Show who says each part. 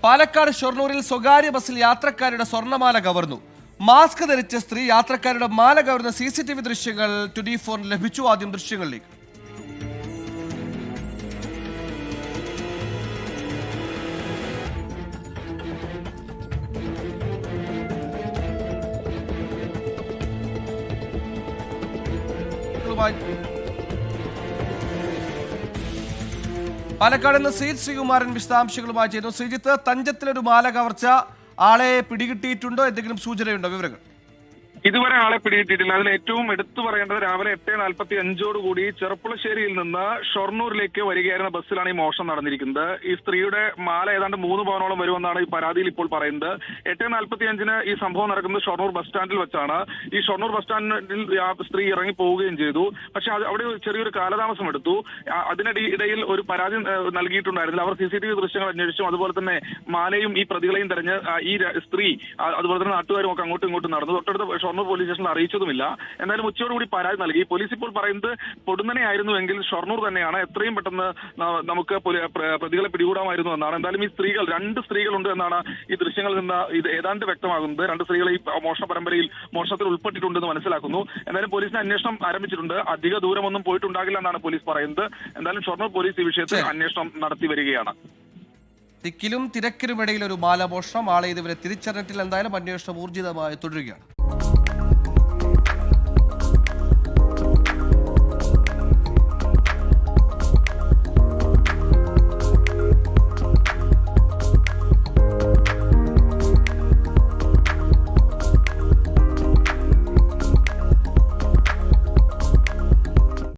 Speaker 1: പാലക്കാട് ഷൊർണൂരിൽ സ്വകാര്യ ബസ്സിൽ യാത്രക്കാരുടെ സ്വർണ്ണമാല കവർന്നു. മാസ്ക് ധരിച്ച സ്ത്രീ യാത്രക്കാരുടെ മാല കവർന്ന CCTV ദൃശ്യങ്ങൾ 24 ലഭിച്ചു. ആദ്യം ദൃശ്യങ്ങളിലേക്ക്. പാലക്കാട് നിന്ന് ശ്രീകുമാരൻ വിശദാംശങ്ങളുമായി ചേരുന്നു. ശ്രീജിത്ത്, തഞ്ചത്തിലൊരു മാല കവർച്ച ആളെ പിടികിട്ടിയിട്ടുണ്ടോ? എന്തെങ്കിലും സൂചനയുണ്ടോ? വിവരങ്ങൾ.
Speaker 2: ഇതുവരെ ആളെ പിടികിട്ടിയിട്ടില്ല. അതിൽ ഏറ്റവും എടുത്തു പറയേണ്ടത് രാവിലെ 8:45 ചെറുപ്പുളശ്ശേരിയിൽ നിന്ന് ഷൊർണൂരിലേക്ക് വരികയായിരുന്ന ബസ്സിലാണ് ഈ മോഷണം നടന്നിരിക്കുന്നത്. ഈ സ്ത്രീയുടെ മാല ഏതാണ്ട് 3 പവനോളം വരുമെന്നാണ് ഈ പരാതിയിൽ ഇപ്പോൾ പറയുന്നത്. 8:45 ഈ സംഭവം നടക്കുന്നത് ഷൊർണൂർ ബസ് സ്റ്റാൻഡിൽ വെച്ചാണ്. ഈ ഷൊർണൂർ ബസ് സ്റ്റാൻഡിൽ സ്ത്രീ ഇറങ്ങി പോവുകയും ചെയ്തു. പക്ഷെ അവിടെ ചെറിയൊരു കാലതാമസം എടുത്തു. അതിനിടയിൽ ഒരു പരാതി നൽകിയിട്ടുണ്ടായിരുന്നില്ല. അവർ CCTV ദൃശ്യങ്ങൾ അന്വേഷിച്ചു. അതുപോലെ തന്നെ മാലയും ഈ പ്രതികളെയും തെരഞ്ഞ് ഈ സ്ത്രീ അതുപോലെ തന്നെ നാട്ടുകാരും ഒക്കെ അങ്ങോട്ടും ഇങ്ങോട്ടും നടന്നു. തൊട്ടടുത്ത ഷൊർണൂർ പോലീസ് സ്റ്റേഷനിൽ അറിയിച്ചതുമില്ല. എന്നാലും ഉച്ചയോടുകൂടി പരാതി നൽകി. പോലീസ് ഇപ്പോൾ പറയുന്നത് പൊടുന്നനെയായിരുന്നുവെങ്കിൽ ഷൊർണൂർ തന്നെയാണ്, എത്രയും പെട്ടെന്ന് നമുക്ക് പ്രതികളെ പിടികൂടാമായിരുന്നു എന്നാണ്. എന്തായാലും ഈ സ്ത്രീകൾ 2 സ്ത്രീകളുണ്ട് എന്നാണ് ഈ ദൃശ്യങ്ങളിൽ നിന്ന് ഇത് ഏതാണ്ട് വ്യക്തമാകുന്നത്. 2 സ്ത്രീകൾ ഈ മോഷണ പരമ്പരയിൽ മോഷണത്തിൽ ഉൾപ്പെട്ടിട്ടുണ്ടെന്ന് മനസ്സിലാക്കുന്നു. എന്തായാലും പോലീസിന് അന്വേഷണം ആരംഭിച്ചിട്ടുണ്ട്. അധിക ദൂരമൊന്നും പോയിട്ടുണ്ടാകില്ല എന്നാണ് പോലീസ് പറയുന്നത്. എന്തായാലും ഷൊർണൂർ പോലീസ് ഈ വിഷയത്തിൽ അന്വേഷണം നടത്തി വരികയാണ്.
Speaker 1: തിക്കിലും തിരക്കിലുമിടയിൽ ഒരു മാല മോഷണം. ആളെ ഇതുവരെ തിരിച്ചറിഞ്ഞിട്ടില്ല. എന്തായാലും അന്വേഷണം ഊർജിതമായി തുടരുകയാണ്.